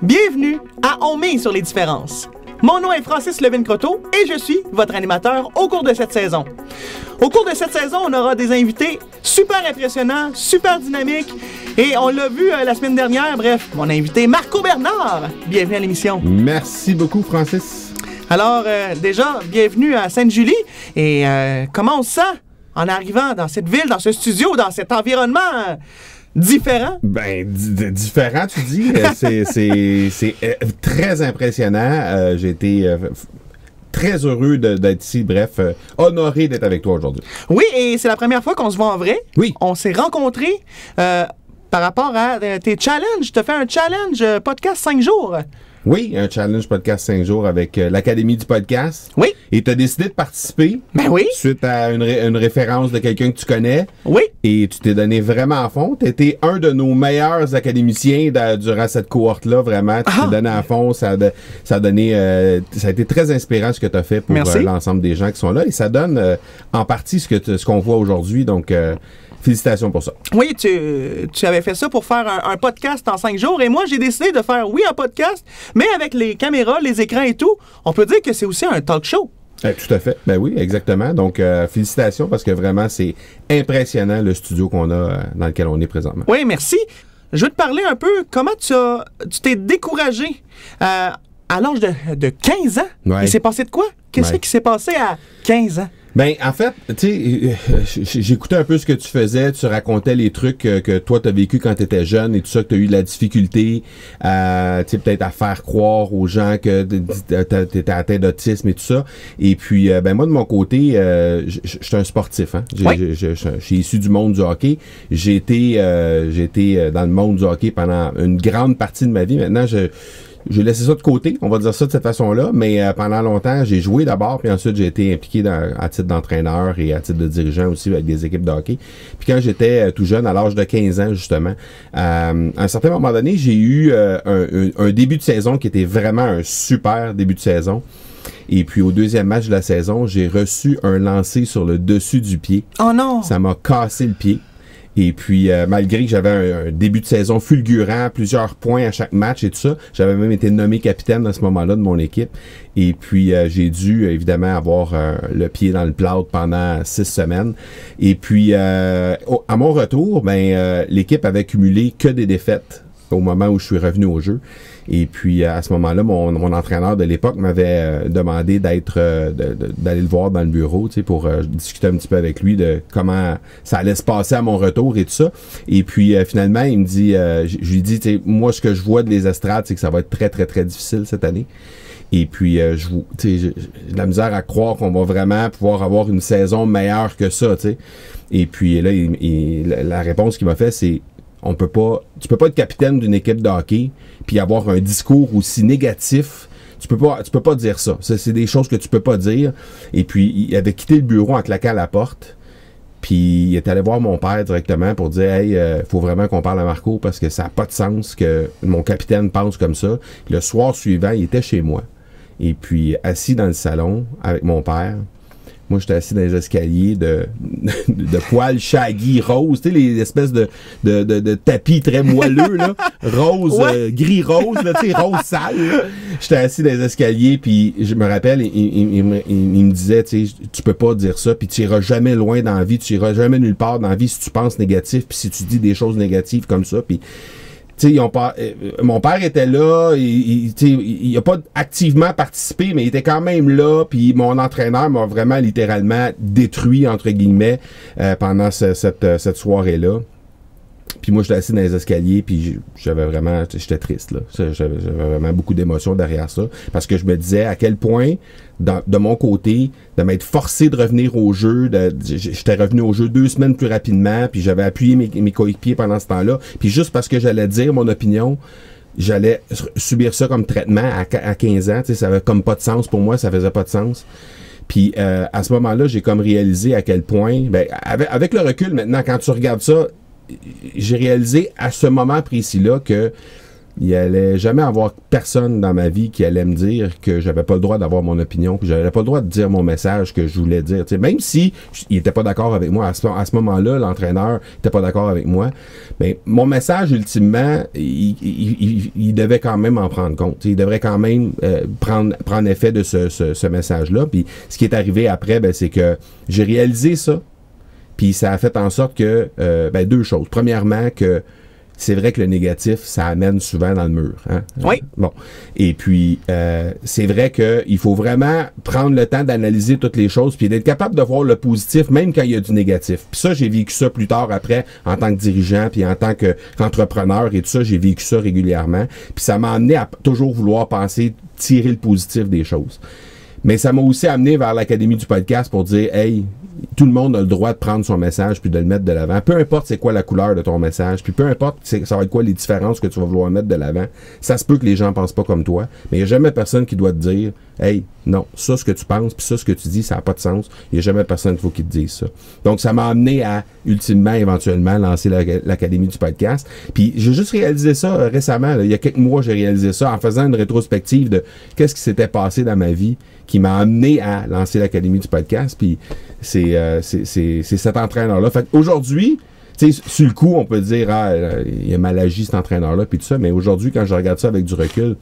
Bienvenue à On mise sur les différences. Mon nom est Francis Levin-Croteau et je suis votre animateur au cours de cette saison. Au cours de cette saison, on aura des invités super impressionnants, super dynamiques et on l'a vu la semaine dernière, bref, mon invité Marco Bernard. Bienvenue à l'émission. Merci beaucoup, Francis. Alors, déjà, bienvenue à Sainte-Julie et comment on se sent en arrivant dans cette ville, dans ce studio, dans cet environnement différent? Ben, différent, tu dis. C'est très impressionnant. J'ai été très heureux d'être ici. Bref, honoré d'être avec toi aujourd'hui. Oui, et c'est la première fois qu'on se voit en vrai. Oui. On s'est rencontrés par rapport à tes challenges. Tu as fait un challenge podcast 5 jours. Oui, un challenge podcast 5 jours avec l'Académie du podcast. Oui. Et tu as décidé de participer. Ben oui. Suite à une référence de quelqu'un que tu connais. Oui. Et tu t'es donné vraiment à fond. Tu étais un de nos meilleurs académiciens durant cette cohorte-là. Vraiment, tu t'es donné à fond. Ça a été très inspirant ce que tu as fait pour l'ensemble des gens qui sont là. Et ça donne en partie ce qu'on voit aujourd'hui. Donc, félicitations pour ça. Oui, tu avais fait ça pour faire un podcast en 5 jours. Et moi, j'ai décidé de faire, oui, un podcast, mais avec les caméras, les écrans et tout. On peut dire que c'est aussi un talk show. Tout à fait. Ben oui, exactement. Donc, félicitations parce que vraiment, c'est impressionnant le studio qu'on a dans lequel on est présentement. Oui, merci. Je veux te parler un peu comment tu t'es découragé à l'âge de 15 ans. Ouais. Il s'est passé de quoi? Qu'est-ce qui s'est passé à 15 ans? Ben, en fait, tu sais, j'écoutais un peu ce que tu faisais, tu racontais les trucs que toi t'as vécu quand t'étais jeune et tout ça, que t'as eu de la difficulté, tu sais, peut-être à faire croire aux gens que t'étais atteint d'autisme et tout ça. Et puis, ben moi de mon côté, je suis un sportif, hein. Je suis issu du monde du hockey. J'ai été dans le monde du hockey pendant une grande partie de ma vie. Maintenant, j'ai laissé ça de côté, on va dire ça de cette façon-là, mais pendant longtemps, j'ai joué d'abord, puis ensuite j'ai été impliqué à titre d'entraîneur et à titre de dirigeant aussi avec des équipes de hockey. Puis quand j'étais tout jeune, à l'âge de 15 ans justement, à un certain moment donné, j'ai eu un début de saison qui était vraiment un super début de saison. Et puis au deuxième match de la saison, j'ai reçu un lancer sur le dessus du pied. Oh non! Ça m'a cassé le pied. Et puis, malgré que j'avais un début de saison fulgurant, plusieurs points à chaque match et tout ça, j'avais même été nommé capitaine à ce moment-là de mon équipe. Et puis, j'ai dû, évidemment, avoir le pied dans le plâtre pendant 6 semaines. Et puis, à mon retour, ben, l'équipe avait cumulé que des défaites au moment où je suis revenu au jeu. Et puis, à ce moment-là, mon entraîneur de l'époque m'avait demandé d'aller le voir dans le bureau, tu sais, pour discuter un petit peu avec lui de comment ça allait se passer à mon retour et tout ça. Et puis, finalement, il me dit, je lui dis, tu sais, moi, ce que je vois de les estrades, c'est que ça va être très, très, très difficile cette année. Et puis, j'ai de la misère à croire qu'on va vraiment pouvoir avoir une saison meilleure que ça, tu sais. Et puis, là, la réponse qu'il m'a fait, c'est tu peux pas être capitaine d'une équipe de hockey puis avoir un discours aussi négatif. Tu peux pas dire ça. C'est des choses que tu peux pas dire. Et puis, il avait quitté le bureau en claquant la porte. Puis, il est allé voir mon père directement pour dire « Hey, faut vraiment qu'on parle à Marco parce que ça n'a pas de sens que mon capitaine pense comme ça. » Le soir suivant, il était chez moi. Et puis, assis dans le salon avec mon père. Moi, j'étais assis dans les escaliers de poils shaggy rose, tu sais, les espèces de tapis très moelleux, là, rose, gris-rose, là, tu sais, rose sale. J'étais assis dans les escaliers, puis je me rappelle, il me disait, tu sais, tu peux pas dire ça, puis tu iras jamais loin dans la vie, tu iras jamais nulle part dans la vie si tu penses négatif, puis si tu dis des choses négatives comme ça, puis... Tu sais, mon père était là, il a pas activement participé, mais il était quand même là, puis mon entraîneur m'a vraiment littéralement détruit, entre guillemets, pendant cette soirée-là. Puis moi, j'étais assis dans les escaliers, puis j'étais triste, là. J'avais vraiment beaucoup d'émotions derrière ça, parce que je me disais à quel point, de mon côté, de m'être forcé de revenir au jeu, j'étais revenu au jeu 2 semaines plus rapidement, puis j'avais appuyé mes coéquipiers pendant ce temps-là, puis juste parce que j'allais dire mon opinion, j'allais subir ça comme traitement à 15 ans, tu sais, ça avait comme pas de sens pour moi, ça faisait pas de sens. Puis à ce moment-là, j'ai comme réalisé à quel point, ben, avec le recul maintenant, quand tu regardes ça, j'ai réalisé à ce moment précis-là que il allait jamais avoir personne dans ma vie qui allait me dire que j'avais pas le droit d'avoir mon opinion, que j'avais pas le droit de dire mon message que je voulais dire. T'sais, même si il était pas d'accord avec moi, à ce moment-là, l'entraîneur était pas d'accord avec moi, mais mon message, ultimement, il devait quand même en prendre compte. T'sais, il devrait quand même prendre effet de ce message-là. Puis ce qui est arrivé après, ben, c'est que j'ai réalisé ça, puis ça a fait en sorte que, deux choses. Premièrement, que c'est vrai que le négatif, ça amène souvent dans le mur. Hein? Oui. Bon. Et puis, c'est vrai qu'il faut vraiment prendre le temps d'analyser toutes les choses puis d'être capable de voir le positif, même quand il y a du négatif. Puis ça, j'ai vécu ça plus tard après, en tant que dirigeant, puis en tant qu'entrepreneur et tout ça, j'ai vécu ça régulièrement. Puis ça m'a amené à toujours vouloir tirer le positif des choses. Mais ça m'a aussi amené vers l'Académie du podcast pour dire, hey, tout le monde a le droit de prendre son message puis de le mettre de l'avant. Peu importe c'est quoi la couleur de ton message, puis peu importe ça va être quoi les différences que tu vas vouloir mettre de l'avant. Ça se peut que les gens pensent pas comme toi, mais il n'y a jamais personne qui doit te dire, hey, non, ça ce que tu penses puis ça ce que tu dis, ça n'a pas de sens. Il n'y a jamais personne qui te dise ça. Donc ça m'a amené à ultimement, éventuellement, lancer l'Académie du podcast. Puis j'ai juste réalisé ça récemment. Là, il y a quelques mois, j'ai réalisé ça en faisant une rétrospective de qu'est-ce qui s'était passé dans ma vie qui m'a amené à lancer l'Académie du podcast. Puis c'est cet entraîneur-là. Fait qu'aujourd'hui, tu sais, sur le coup, on peut dire, il a mal agi cet entraîneur-là, puis tout ça, mais aujourd'hui, quand je regarde ça avec du recul,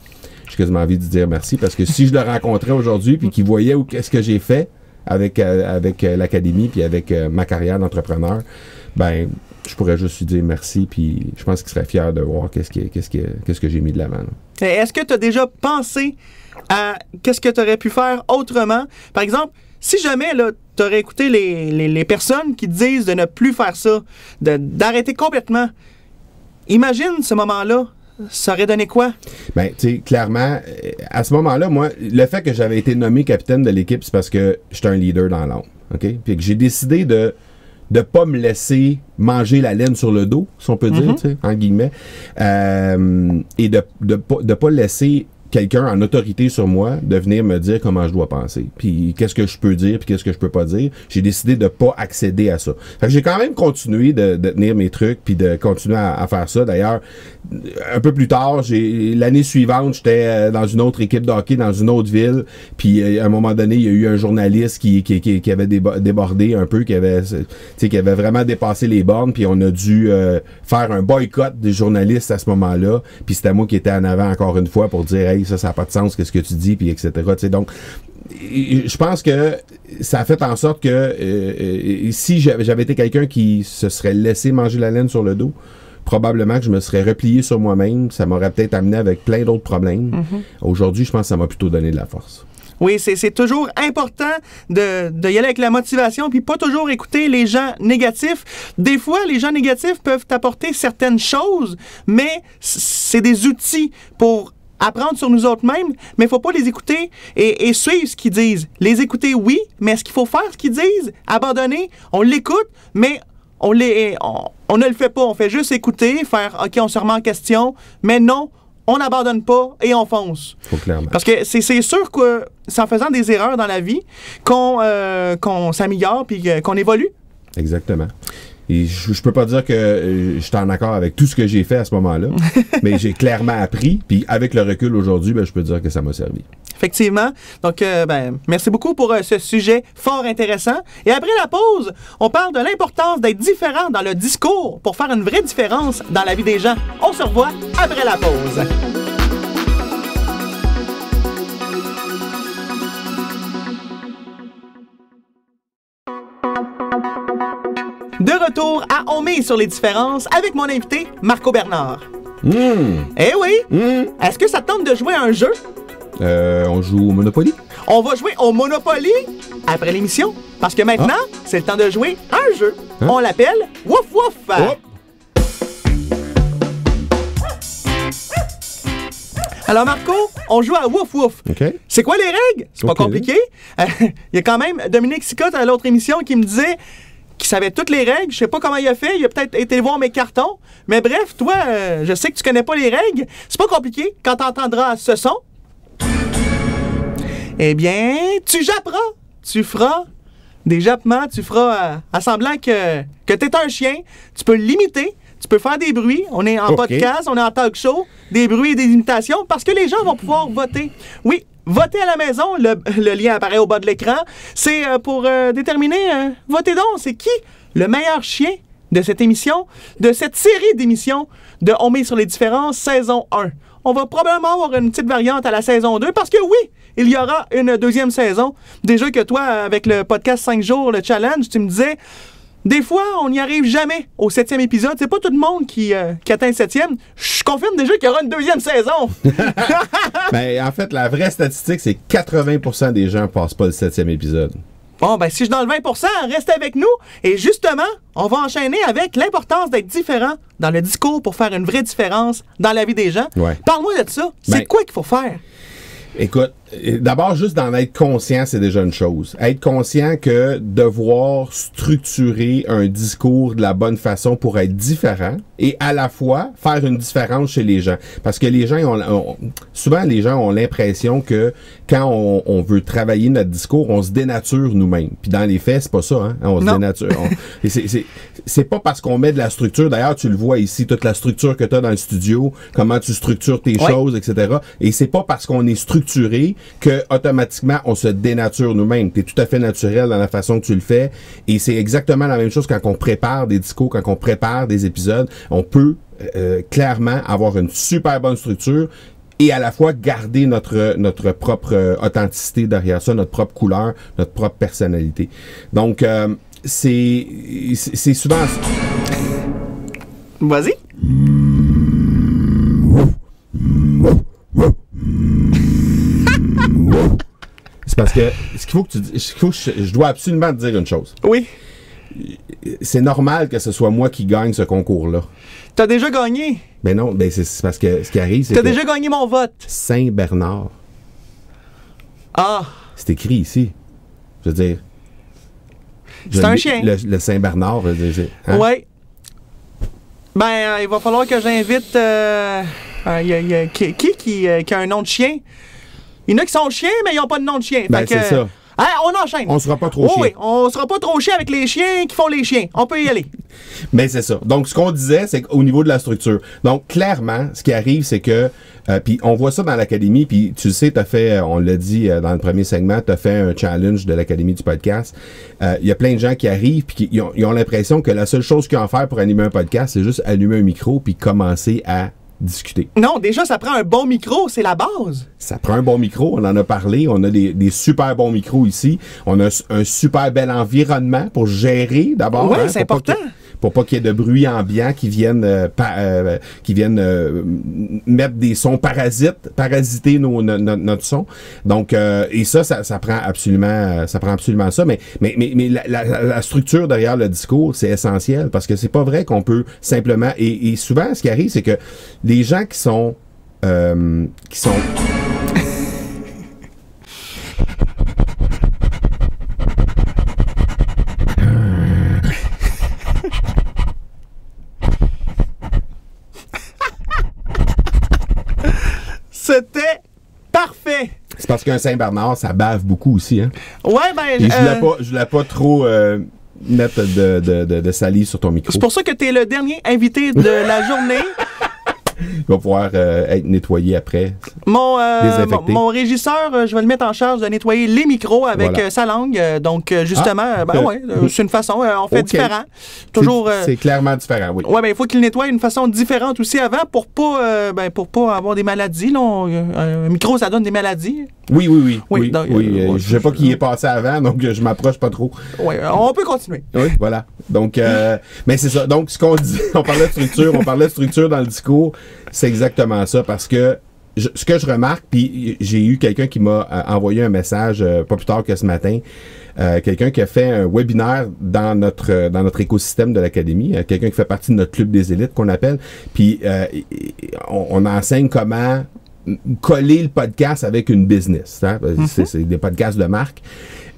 j'ai quasiment envie de dire merci, parce que si je le rencontrais aujourd'hui, puis qu'il voyait qu'est-ce que j'ai fait avec l'Académie, puis avec ma carrière d'entrepreneur, ben, je pourrais juste lui dire merci, puis je pense qu'il serait fier de voir qu'est-ce que j'ai mis de l'avant. Là. Est-ce que tu as déjà pensé à qu'est-ce que tu aurais pu faire autrement? Par exemple, si jamais tu aurais écouté les personnes qui te disent de ne plus faire ça, d'arrêter complètement, imagine ce moment-là, ça aurait donné quoi? Ben, tu sais, clairement, à ce moment-là, moi, le fait que j'avais été nommé capitaine de l'équipe, c'est parce que j'étais un leader dans l'ombre, OK? Puis que j'ai décidé de pas me laisser manger la laine sur le dos, si on peut dire, tu sais, en guillemets, et de pas laisser quelqu'un en autorité sur moi de venir me dire comment je dois penser, puis qu'est-ce que je peux dire, puis qu'est-ce que je peux pas dire. J'ai décidé de pas accéder à ça. Fait que j'ai quand même continué de tenir mes trucs, puis de continuer à faire ça. D'ailleurs, un peu plus tard, l'année suivante, j'étais dans une autre équipe de hockey, dans une autre ville, puis à un moment donné, il y a eu un journaliste qui avait débordé un peu, qui avait vraiment dépassé les bornes, puis on a dû faire un boycott des journalistes à ce moment-là, puis c'était moi qui étais en avant encore une fois pour dire, hey, ça n'a pas de sens, qu'est-ce que tu dis, puis etc. T'sais, donc, je pense que ça a fait en sorte que si j'avais été quelqu'un qui se serait laissé manger la laine sur le dos, probablement que je me serais replié sur moi-même. Ça m'aurait peut-être amené avec plein d'autres problèmes. Aujourd'hui, je pense que ça m'a plutôt donné de la force. Oui, c'est toujours important de y aller avec la motivation, puis pas toujours écouter les gens négatifs. Des fois, les gens négatifs peuvent t'apporter certaines choses, mais c'est des outils pour apprendre sur nous autres mêmes, mais il ne faut pas les écouter et suivre ce qu'ils disent. Les écouter, oui, mais est-ce qu'il faut faire ce qu'ils disent? Abandonner, on l'écoute, mais on ne le fait pas. On fait juste écouter, faire « OK, on se remet en question », mais non, on n'abandonne pas et on fonce. Faut clairement. Parce que c'est sûr que c'est en faisant des erreurs dans la vie qu'on s'améliore puis qu'on évolue. Exactement. Et je peux pas dire que je suis en accord avec tout ce que j'ai fait à ce moment-là, mais j'ai clairement appris, puis avec le recul aujourd'hui, ben, je peux dire que ça m'a servi. Effectivement. Donc, merci beaucoup pour ce sujet fort intéressant. Et après la pause, on parle de l'importance d'être différent dans le discours pour faire une vraie différence dans la vie des gens. On se revoit après la pause. De retour à On mise sur les différences avec mon invité, Marco Bernard. Eh oui! Est-ce que ça te tente de jouer à un jeu? On joue au Monopoly? On va jouer au Monopoly après l'émission. Parce que maintenant, c'est le temps de jouer à un jeu. On l'appelle Wouf Wouf! Alors Marco, on joue à Wouf Wouf. Okay. C'est quoi les règles? C'est pas compliqué. Il y a quand même Dominique Sicotte à l'autre émission qui me disait qu'il savait toutes les règles. Je sais pas comment il a fait. Il a peut-être été voir mes cartons. Mais bref, toi, je sais que tu connais pas les règles. C'est pas compliqué. Quand tu entendras ce son, eh bien, tu japperas. Tu feras des jappements. Tu feras à semblant que t'es un chien. Tu peux l'imiter. Tu peux faire des bruits. On est en OK. podcast, on est en talk show, des bruits et des imitations parce que les gens vont pouvoir voter. Oui, voter à la maison, le lien apparaît au bas de l'écran. C'est pour déterminer, votez donc, c'est qui le meilleur chien de cette émission, de cette série d'émissions de On met sur les différences, saison 1. On va probablement avoir une petite variante à la saison 2 parce que oui, il y aura une deuxième saison. Déjà que toi, avec le podcast 5 jours, le challenge, tu me disais, des fois, on n'y arrive jamais au 7e épisode. C'est pas tout le monde qui atteint le 7e. Je confirme déjà qu'il y aura une deuxième saison. Ben, en fait, la vraie statistique, c'est que 80% des gens passent pas le 7e épisode. Bon, ben si je suis dans le 20%, restez avec nous. Et justement, on va enchaîner avec l'importance d'être différent dans le discours pour faire une vraie différence dans la vie des gens. Ouais. Parle-moi de ça. C'est Ben, quoi qu'il faut faire? Écoute, d'abord, juste d'en être conscient, c'est déjà une chose. Être conscient que devoir structurer un discours de la bonne façon pour être différent et à la fois faire une différence chez les gens. Parce que les gens souvent les gens ont l'impression que quand on veut travailler notre discours, on se dénature nous-mêmes. Puis dans les faits, c'est pas ça, hein? On se Non. dénature. Et c'est pas parce qu'on met de la structure. D'ailleurs, tu le vois ici, toute la structure que tu as dans le studio, comment tu structures tes Ouais. choses, etc. Et c'est pas parce qu'on est structuré que automatiquement on se dénature nous-mêmes. T'es tout à fait naturel dans la façon que tu le fais. Et c'est exactement la même chose quand on prépare des discours, quand on prépare des épisodes. On peut clairement avoir une super bonne structure et à la fois garder notre propre authenticité derrière ça, notre propre couleur, notre propre personnalité. Donc, c'est souvent... Vas-y. C'est parce que ce qu'il faut que tu dis, je dois absolument te dire une chose. Oui. C'est normal que ce soit moi qui gagne ce concours-là. T'as déjà gagné. Ben non, ben c'est parce que ce qui arrive, c'est T'as que déjà gagné mon vote. Saint-Bernard, Ah. c'est écrit ici. Je veux dire... C'est un chien. Le Saint-Bernard, je veux dire... hein? Ouais. Ben, il va falloir que j'invite... qui a un nom de chien? Il y en a qui sont chiens, mais ils n'ont pas de nom de chien. Ben, Fait que, c'est ça. Hein, on enchaîne. On sera pas trop chien. Oui, on sera pas trop chien avec les chiens qui font les chiens. On peut y aller. Mais c'est ça. Donc, ce qu'on disait, c'est qu'au niveau de la structure. Donc, clairement, ce qui arrive, c'est que... puis on voit ça dans l'académie, puis tu le sais, t'as fait, on l'a dit dans le premier segment, t'as fait un challenge de l'académie du podcast. Il y a plein de gens qui arrivent, puis ils ont l'impression que la seule chose qu'ils ont à faire pour animer un podcast, c'est juste allumer un micro, puis commencer à discuter. Non, déjà, ça prend un bon micro. C'est la base. Ça prend un bon micro, on en a parlé, on a des super bons micros ici, on a un super bel environnement pour gérer d'abord. Oui, hein, c'est pour pas important. pour pas qu'il y ait de bruit ambiant qui viennent mettre des sons parasiter notre son. Donc et ça prend absolument ça, mais la structure derrière le discours, c'est essentiel parce que c'est pas vrai qu'on peut simplement et souvent ce qui arrive, c'est que les gens qui sont C'était parfait. c'est parce qu'un Saint-Bernard, ça bave beaucoup aussi, hein. Ouais, ben... Et je voulais pas trop mettre de salive sur ton micro. c'est pour ça que t'es le dernier invité de la journée. Il va pouvoir être nettoyé après. Désinfecté. Mon régisseur, je vais le mettre en charge de nettoyer les micros avec Voilà. sa langue. Donc, justement, c'est une façon, on fait Ok. différent. Toujours... C'est clairement différent, oui. ouais, ben il faut qu'il nettoie d'une façon différente aussi avant pour pas avoir des maladies. Là. Un micro, ça donne des maladies. Oui. donc, Je sais pas qui est passé avant, donc je m'approche pas trop. Ouais, on peut continuer. Oui, voilà. Donc, mais c'est ça. Donc, ce qu'on dit, on parlait de structure dans le discours, c'est exactement ça, parce que ce que je remarque, puis j'ai eu quelqu'un qui m'a envoyé un message pas plus tard que ce matin, quelqu'un qui a fait un webinaire dans notre écosystème de l'académie, quelqu'un qui fait partie de notre club des élites qu'on appelle, puis on enseigne comment coller le podcast avec une business. Hein? C'est des podcasts de marque.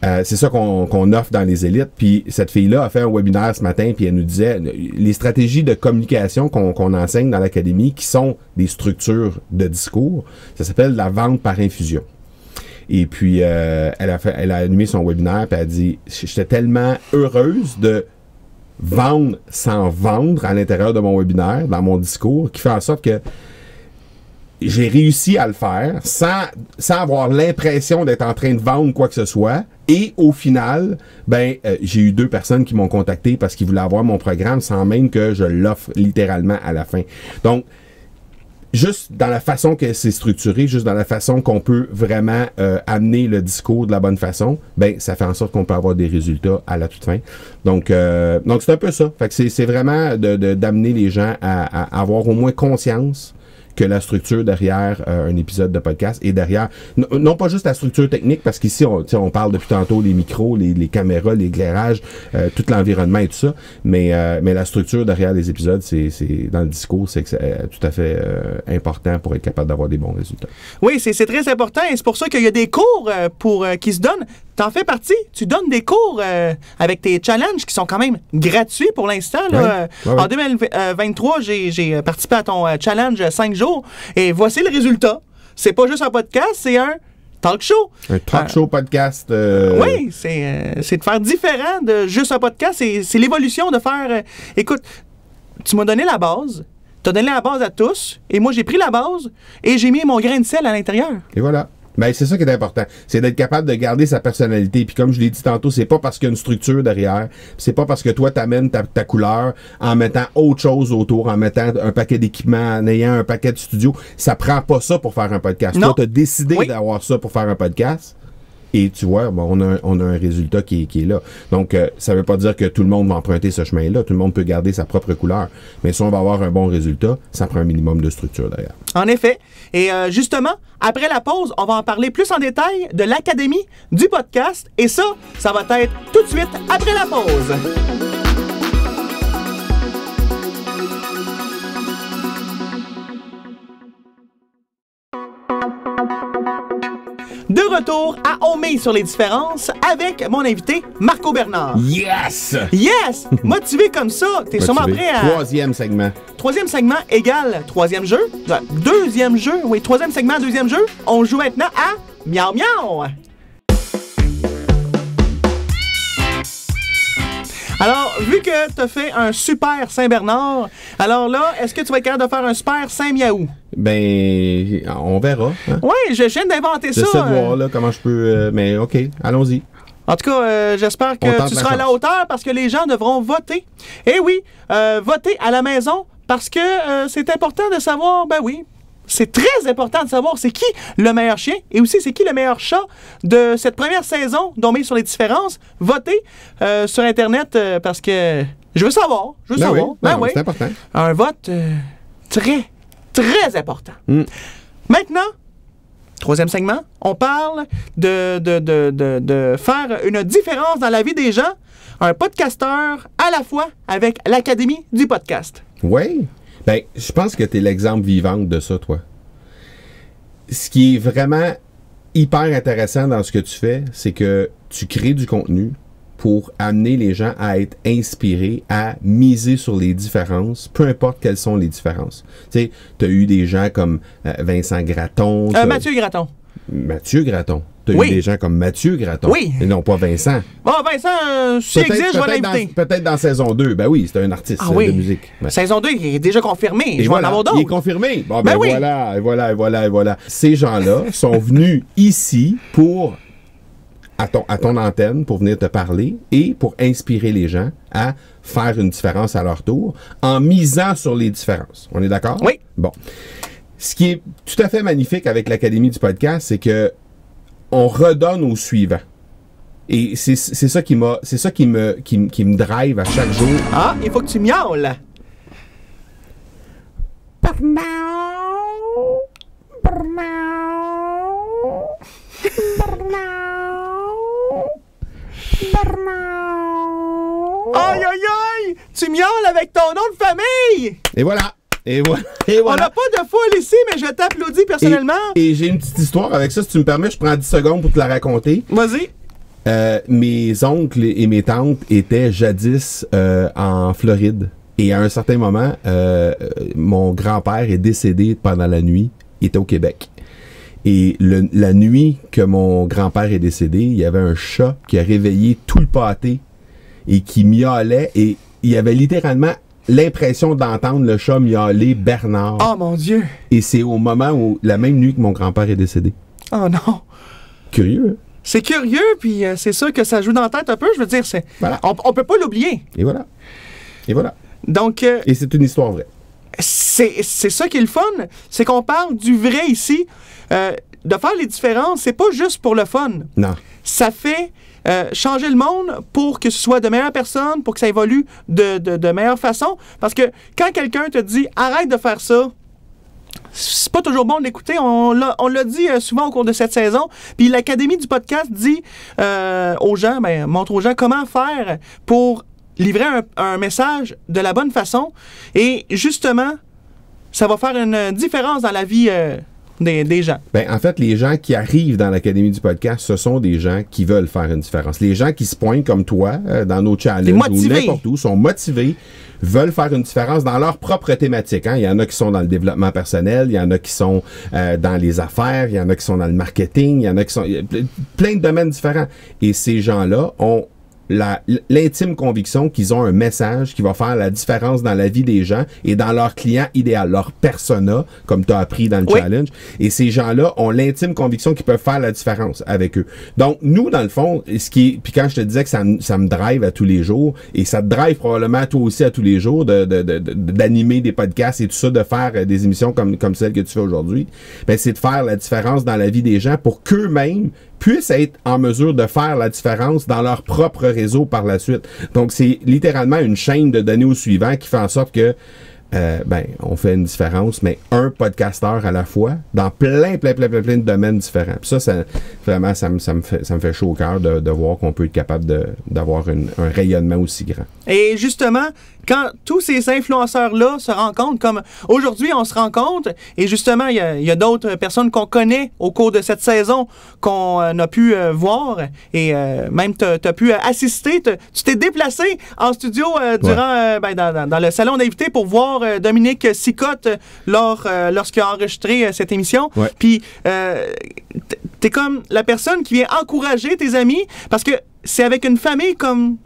C'est ça qu'on offre dans les élites. Puis cette fille-là a fait un webinaire ce matin, puis elle nous disait les stratégies de communication qu'on enseigne dans l'académie, qui sont des structures de discours, ça s'appelle la vente par infusion. Et puis elle a animé son webinaire, puis elle a dit j'étais tellement heureuse de vendre sans vendre à l'intérieur de mon webinaire, dans mon discours, qui fait en sorte que j'ai réussi à le faire sans avoir l'impression d'être en train de vendre quoi que ce soit. Et au final, j'ai eu 2 personnes qui m'ont contacté parce qu'ils voulaient avoir mon programme sans même que je l'offre littéralement à la fin. Donc, juste dans la façon que c'est structuré, juste dans la façon qu'on peut vraiment amener le discours de la bonne façon, ça fait en sorte qu'on peut avoir des résultats à la toute fin. Donc c'est un peu ça. Fait que c'est vraiment d'amener les gens à avoir au moins conscience que la structure derrière un épisode de podcast et derrière, non pas juste la structure technique, parce qu'ici, on parle depuis tantôt les micros, les caméras, l'éclairage, tout l'environnement et tout ça, mais la structure derrière les épisodes, c'est dans le discours, c'est tout à fait important pour être capable d'avoir des bons résultats. Oui, c'est très important et c'est pour ça qu'il y a des cours qui se donnent. T'en fais partie. Tu donnes des cours avec tes challenges qui sont quand même gratuits pour l'instant. Là. Ouais. En 2023, j'ai participé à ton challenge 5 jours et voici le résultat. C'est pas juste un podcast, c'est un talk show. Un talk show podcast. Oui, c'est de faire différent de juste un podcast. C'est l'évolution de faire... écoute, tu m'as donné la base. Tu as donné la base à tous et moi, j'ai pris la base et j'ai mis mon grain de sel à l'intérieur. Et voilà. C'est ça qui est important. C'est d'être capable de garder sa personnalité. Puis comme je l'ai dit tantôt, c'est pas parce qu'il y a une structure derrière. C'est pas parce que toi, t'amènes ta couleur en mettant autre chose autour, en mettant un paquet d'équipements, en ayant un paquet de studios. Ça prend pas ça pour faire un podcast. Non. Toi, t'as décidé d'avoir ça pour faire un podcast. Et tu vois, on a un résultat qui est là. Donc, ça veut pas dire que tout le monde va emprunter ce chemin-là. Tout le monde peut garder sa propre couleur. Mais si on va avoir un bon résultat, ça prend un minimum de structure derrière. En effet. Et justement, après la pause, on va en parler plus en détail de l'Académie du podcast. Et ça va être tout de suite après la pause. De retour à On met sur les différences avec mon invité Marco Bernard. Yes! Yes! Motivé comme ça, t'es sûrement prêt à... 3e segment. 3e segment égale 3e jeu. 2e jeu, oui, 3e segment, 2e jeu. On joue maintenant à Miaou Miaou. Alors, vu que t'as fait un super Saint-Bernard, alors là, est-ce que tu vas être capable de faire un super Saint-Miaou? On verra. Hein? Oui, je viens d'inventer ça. J'essaie de voir là, comment je peux... mais OK, allons-y. En tout cas, j'espère que tu seras à la hauteur parce que les gens devront voter. Eh oui, voter à la maison parce que c'est important de savoir, c'est très important de savoir c'est qui le meilleur chien et aussi c'est qui le meilleur chat de cette première saison d'On met sur les différences. Votez sur Internet parce que je veux savoir. Oui, c'est important. Un vote très, très important. Maintenant, 3e segment, on parle de faire une différence dans la vie des gens. Un podcasteur à la fois avec l'Académie du podcast. Oui. Je pense que tu es l'exemple vivant de ça, toi. Ce qui est vraiment hyper intéressant dans ce que tu fais, c'est que tu crées du contenu pour amener les gens à être inspirés, à miser sur les différences, peu importe quelles sont les différences. Tu sais, tu as eu des gens comme Vincent Gratton. Mathieu Gratton. Mathieu Gratton. Tu as eu des gens comme Mathieu Gratton. Oui. Et non pas Vincent. Vincent, s'il existe, je vais l'inviter. Peut-être dans saison 2. Oui, c'est un artiste de musique. Saison 2, il est déjà confirmé. Je vais en avoir d'autres. Il est confirmé. Bon, voilà. Ces gens-là sont venus ici pour... À ton antenne pour venir te parler et pour inspirer les gens à faire une différence à leur tour en misant sur les différences. On est d'accord? Oui. Bon. Ce qui est tout à fait magnifique avec l'Académie du podcast, c'est que on redonne au suivant. Et c'est ça qui me drive à chaque jour. Ah, il faut que tu miaules. Aïe, aïe, aïe! Tu miaules avec ton nom de famille! Et voilà! On n'a pas de foule ici, mais je t'applaudis personnellement. Et j'ai une petite histoire avec ça. Si tu me permets, je prends 10 secondes pour te la raconter. Vas-y. Mes oncles et mes tantes étaient jadis en Floride. Et à un certain moment, mon grand-père est décédé pendant la nuit. Il était au Québec. Et la nuit que mon grand-père est décédé, il y avait un chat qui a réveillé tout le pâté et qui miaulait. Et il y avait littéralement l'impression d'entendre le chat miauler Bernard. Oh mon Dieu! Et c'est au moment où, la même nuit que mon grand-père est décédé. Oh non! Curieux, hein? C'est curieux, puis c'est sûr que ça joue dans la tête un peu. Je veux dire, Voilà. on peut pas l'oublier. Et voilà. Et voilà. Donc, Et c'est une histoire vraie. c'est ça qui est le fun, c'est qu'on parle du vrai ici. De faire les différences, c'est pas juste pour le fun. Non. Ça fait changer le monde pour que ce soit de meilleures personnes, pour que ça évolue de meilleure façon. Parce que quand quelqu'un te dit « arrête de faire ça », c'est pas toujours bon de l'écouter. On l'a dit souvent au cours de cette saison. Puis l'Académie du podcast dit aux gens, montre aux gens comment faire pour livrer un message de la bonne façon. Et justement, ça va faire une différence dans la vie des gens. Ben, en fait, les gens qui arrivent dans l'Académie du podcast, ce sont des gens qui veulent faire une différence. Les gens qui se pointent comme toi dans nos challenges ou n'importe où, sont motivés, veulent faire une différence dans leur propre thématique. Hein. Il y en a qui sont dans le développement personnel, il y en a qui sont dans les affaires, il y en a qui sont dans le marketing, il y en a qui sont... plein de domaines différents. Et ces gens-là ont l'intime conviction qu'ils ont un message qui va faire la différence dans la vie des gens et dans leur client idéal, leur persona, comme tu as appris dans le challenge. Et ces gens-là ont l'intime conviction qu'ils peuvent faire la différence avec eux. Donc, nous, dans le fond, puis quand je te disais que ça me drive à tous les jours, et ça te drive probablement toi aussi à tous les jours d'animer des podcasts et tout ça, de faire des émissions comme celle que tu fais aujourd'hui, ben, c'est de faire la différence dans la vie des gens pour qu'eux-mêmes puissent être en mesure de faire la différence dans leur propre réseau par la suite. Donc, c'est littéralement une chaîne de données au suivant qui fait en sorte que on fait une différence, mais un podcasteur à la fois, dans plein de domaines différents. Puis ça vraiment, ça me fait chaud au cœur de voir qu'on peut être capable d'avoir un rayonnement aussi grand. Et justement, quand tous ces influenceurs-là se rencontrent, comme aujourd'hui, on se rencontre, et justement, il y a d'autres personnes qu'on connaît au cours de cette saison qu'on a pu voir, et même tu as pu assister. Tu t'es déplacé en studio durant dans le salon d'invités pour voir Dominique Sicotte lorsqu'il a enregistré cette émission. Ouais. Puis, t'es comme la personne qui vient encourager tes amis, parce que c'est avec une famille comme...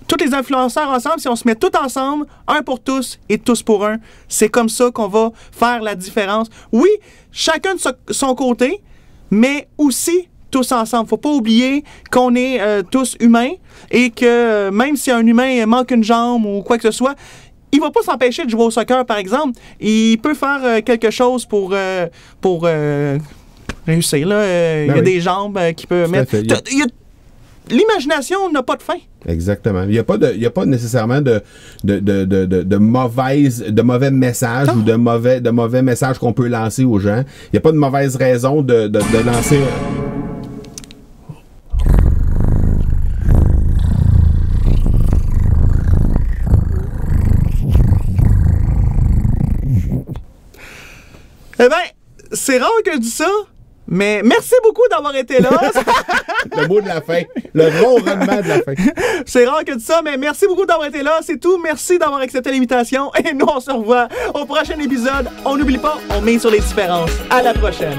Tous les influenceurs ensemble, si on se met tous ensemble, un pour tous et tous pour un, c'est comme ça qu'on va faire la différence. Oui, chacun de son côté, mais aussi tous ensemble. Faut pas oublier qu'on est tous humains et que même si un humain manque une jambe ou quoi que ce soit, il va pas s'empêcher de jouer au soccer, par exemple. Il peut faire quelque chose pour réussir. Là. Il y a des jambes qui peuvent mettre... L'imagination n'a pas de fin. Exactement. Il n'y a pas nécessairement de mauvais messages ou de mauvais messages qu'on peut lancer aux gens. Il n'y a pas de mauvaise raison de lancer... Eh bien, c'est rare que je dis ça, mais merci beaucoup d'avoir été là. Le mot de la fin. Le ronronnement de la fin. C'est rare que je dis ça, mais merci beaucoup d'avoir été là. C'est tout. Merci d'avoir accepté l'invitation. Et nous, on se revoit au prochain épisode. On n'oublie pas, on met sur les différences. À la prochaine.